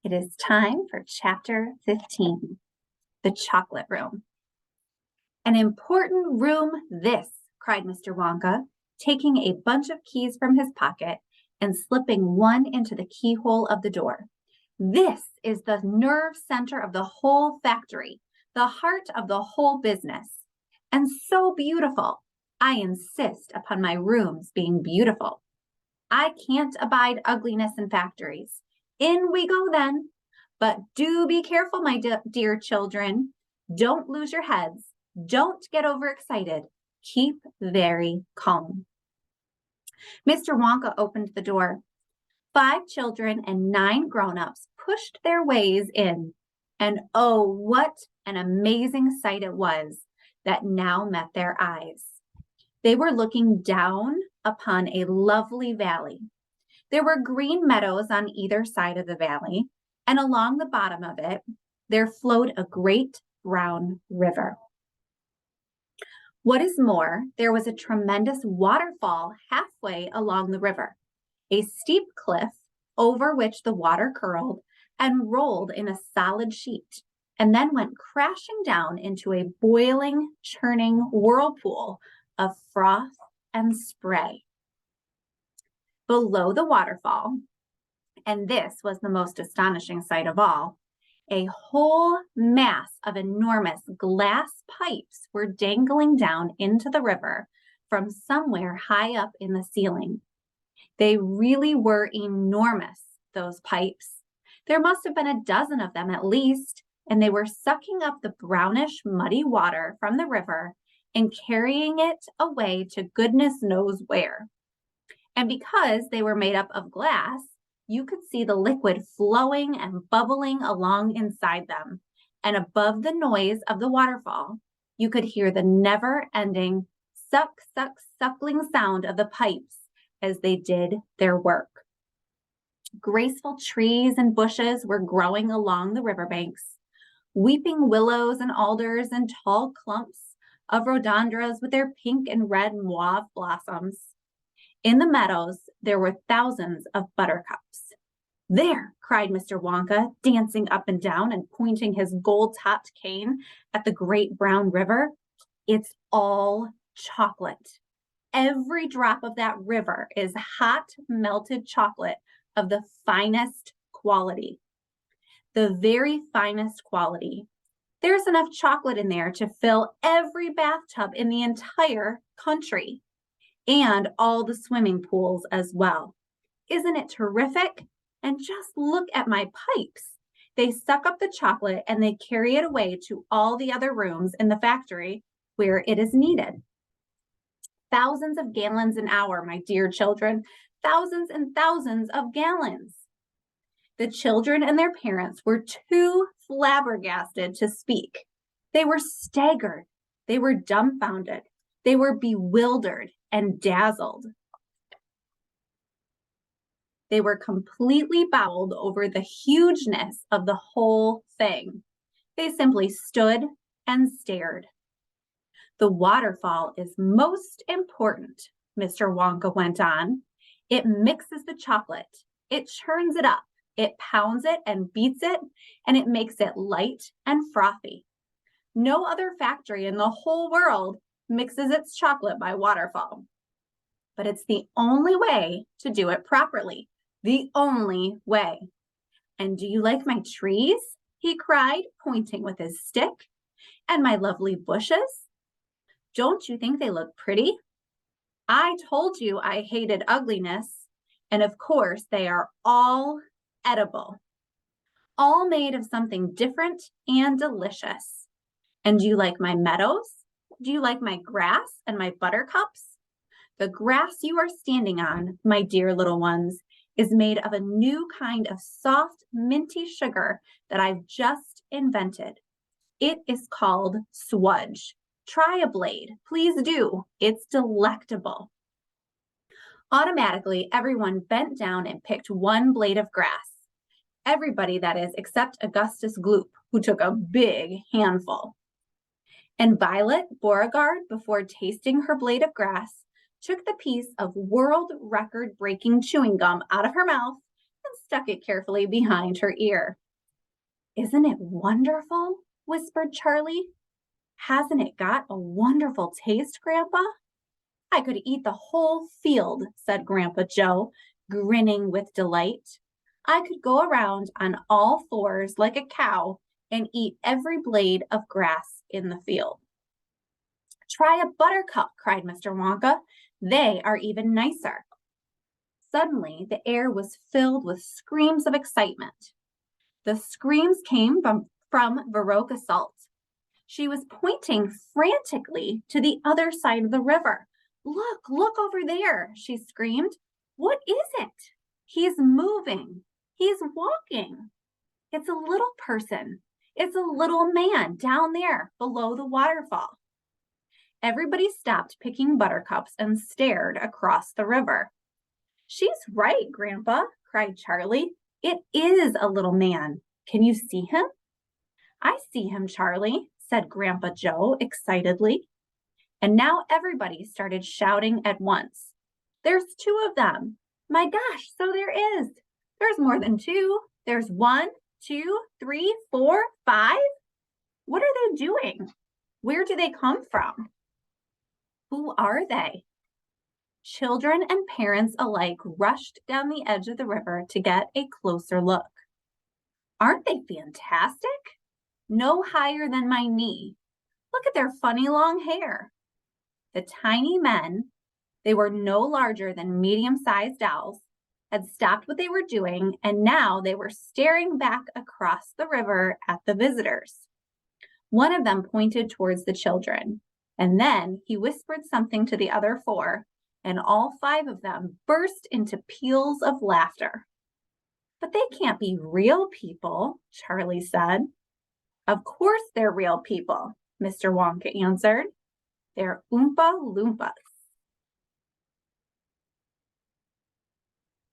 It is time for Chapter 15, The Chocolate Room. An important room this, cried Mr. Wonka, taking a bunch of keys from his pocket and slipping one into the keyhole of the door. This is the nerve center of the whole factory, the heart of the whole business. And so beautiful. I insist upon my rooms being beautiful. I can't abide ugliness in factories. In we go then. But do be careful, my dear children. Don't lose your heads. Don't get overexcited. Keep very calm. Mr. Wonka opened the door. 5 children and 9 grown-ups pushed their ways in. And oh, what an amazing sight it was that now met their eyes. They were looking down upon a lovely valley. There were green meadows on either side of the valley, and along the bottom of it, there flowed a great brown river. What is more, there was a tremendous waterfall halfway along the river, a steep cliff over which the water curled and rolled in a solid sheet, and then went crashing down into a boiling, churning whirlpool of froth and spray. Below the waterfall, and this was the most astonishing sight of all, a whole mass of enormous glass pipes were dangling down into the river from somewhere high up in the ceiling. They really were enormous, those pipes. There must have been a dozen of them at least, and they were sucking up the brownish, muddy water from the river and carrying it away to goodness knows where. And because they were made up of glass, you could see the liquid flowing and bubbling along inside them. And above the noise of the waterfall, you could hear the never-ending suck, suck, suckling sound of the pipes as they did their work. Graceful trees and bushes were growing along the riverbanks. Weeping willows and alders and tall clumps of rhododendrons with their pink and red mauve blossoms. In the meadows, there were thousands of buttercups. There, cried Mr. Wonka, dancing up and down and pointing his gold-topped cane at the great brown river. It's all chocolate. Every drop of that river is hot, melted chocolate of the finest quality. The very finest quality. There's enough chocolate in there to fill every bathtub in the entire country. And all the swimming pools as well. Isn't it terrific? And just look at my pipes. They suck up the chocolate and they carry it away to all the other rooms in the factory where it is needed. Thousands of gallons an hour, my dear children. Thousands and thousands of gallons. The children and their parents were too flabbergasted to speak. They were staggered. They were dumbfounded. They were bewildered and dazzled. They were completely bowled over the hugeness of the whole thing. They simply stood and stared. The waterfall is most important, Mr. Wonka went on. It mixes the chocolate. It churns it up. It pounds it and beats it, and it makes it light and frothy. No other factory in the whole world mixes its chocolate by waterfall. But it's the only way to do it properly. The only way. And do you like my trees? He cried, pointing with his stick. And my lovely bushes? Don't you think they look pretty? I told you I hated ugliness. And of course, they are all edible. All made of something different and delicious. And do you like my meadows? Do you like my grass and my buttercups? The grass you are standing on, my dear little ones, is made of a new kind of soft, minty sugar that I've just invented. It is called Swudge. Try a blade, please do. It's delectable. Automatically, everyone bent down and picked one blade of grass. Everybody, that is, except Augustus Gloop, who took a big handful. And Violet Beauregarde, before tasting her blade of grass, took the piece of world record-breaking chewing gum out of her mouth and stuck it carefully behind her ear. Isn't it wonderful? Whispered Charlie. Hasn't it got a wonderful taste, Grandpa? I could eat the whole field, said Grandpa Joe, grinning with delight. I could go around on all fours like a cow and eat every blade of grass in the field. Try a buttercup, cried Mr. Wonka. They are even nicer. Suddenly, the air was filled with screams of excitement. The screams came from Veroka Salt. She was pointing frantically to the other side of the river. Look over there, she screamed. What is it? He's moving. He's walking. It's a little person. It's a little man down there below the waterfall. Everybody stopped picking buttercups and stared across the river. She's right, Grandpa, cried Charlie. It is a little man. Can you see him? I see him, Charlie, said Grandpa Joe excitedly. And now everybody started shouting at once. There's two of them. My gosh, so there is. There's more than two. There's 1, 2, 3, 4, 5. What are they doing? Where do they come from? Who are they? Children and parents alike rushed down the edge of the river to get a closer look. Aren't they fantastic? No higher than my knee. Look at their funny long hair. The tiny men, they were no larger than medium-sized dolls, had stopped what they were doing, and now they were staring back across the river at the visitors. One of them pointed towards the children, and then he whispered something to the other 4, and all 5 of them burst into peals of laughter. But they can't be real people, Charlie said. Of course they're real people, Mr. Wonka answered. They're Oompa Loompas.